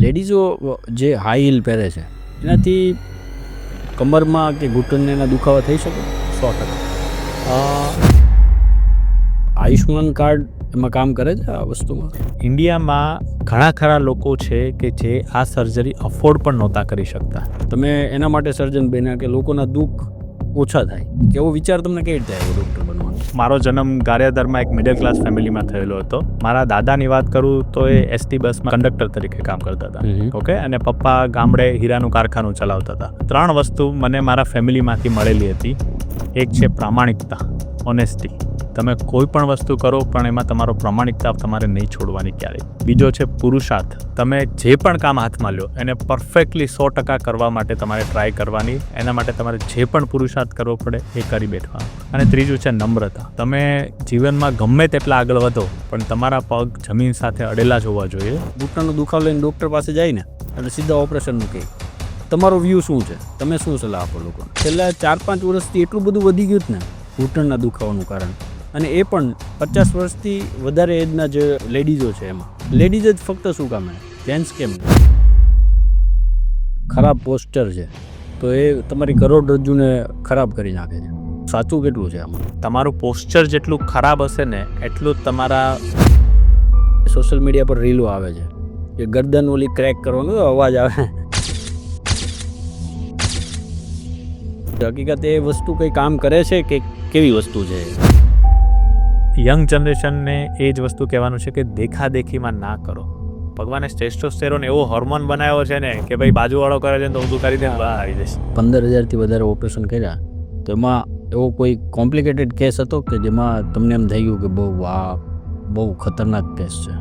લેડીઝો જે high heel પહેરે છે એનાથી કમરમાં કે ઘૂંટણને એના દુખાવા થઈ શકે? 100%. આયુષ્માન કાર્ડ એમાં કામ કરે છે આ વસ્તુમાં? ઇન્ડિયામાં ઘણા ખરા લોકો છે કે જે આ સર્જરી અફોર્ડ પણ નહોતા કરી શકતા. તમે એના માટે સર્જન બન્યા કે લોકોના દુઃખ ઓછા થાય, કેવો વિચાર તમને કેવી રીતે આવ્યો ડૉક્ટર બનવાનો? મારો જન્મ ગારિયાદરમાં એક મિડલ ક્લાસ ફેમિલીમાં થયેલો હતો. મારા દાદાની વાત કરું તો એ એસટી બસમાં કંડક્ટર તરીકે કામ કરતા હતા. ઓકે, અને પપ્પા ગામડે હીરાનું કારખાનું ચલાવતા હતા. 3 વસ્તુ મને મારા ફેમિલીમાંથી મળેલી હતી. એક છે પ્રામાણિકતા, ઓનેસ્ટી. તમે કોઈ પણ વસ્તુ કરો પણ એમાં તમારો પ્રામાણિકતા તમારે નહીં છોડવાની ક્યારેય. બીજો છે પુરુષાર્થ. તમે જે પણ કામ હાથમાં લો એને પરફેક્ટલી 100% કરવા માટે તમારે ટ્રાય કરવાની. એના માટે તમારે જે પણ પુરુષાર્થ કરવો પડે એ કરી બેઠવાનું. અને ત્રીજું છે નમ્રતા. તમે જીવનમાં ગમે તેટલા આગળ વધો પણ તમારા પગ જમીન સાથે અડેલા જ હોવા જોઈએ. ઘૂંટણનો દુખાવો લઈને ડૉક્ટર પાસે જાય ને એટલે સીધા ઓપરેશનનું કહે. તમારો વ્યૂ શું છે? તમે શું સલાહ આપો લોકોને? છેલ્લા 4-5 વર્ષથી એટલું બધું વધી ગયું જ ને ઘૂંટણના દુખાવાનું કારણ, અને એ પણ 50 વર્ષથી વધારે એજના જે લેડીઝો છે એમાં. લેડીઝ જ ફક્ત શું કામ હે, જેન્ટ્સ કેમ? ખરાબ પોસ્ચર છે તો એ તમારી કરોડરજ્જુને ખરાબ કરી નાખે છે. સાચું કેટલું છે આમાં? તમારું પોસ્ચર જેટલું ખરાબ હશે ને એટલું જ તમારા સોશિયલ મીડિયા પર રીલો આવે છે કે ગરદન ઓલી ક્રેક કરવાનો અવાજ આવે. હકીકત એ વસ્તુ કંઈ કામ કરે છે કે કેવી વસ્તુ છે? યંગ જનરેશનને એ જ વસ્તુ કહેવાનું છે કે દેખાદેખીમાં ના કરો. ભગવાને ટેસ્ટોસ્ટેરોન એવો હોર્મોન બનાવ્યો છે ને કે ભાઈ બાજુવાળો કરે છે તો હું કરીને બહાર આવી જઈશ. 15,000થી વધારે ઓપરેશન કર્યા તો એમાં એવો કોઈ કોમ્પ્લિકેટેડ કેસ હતો કે જેમાં તમને એમ થઈ ગયું કે બહુ ખતરનાક કેસ છે?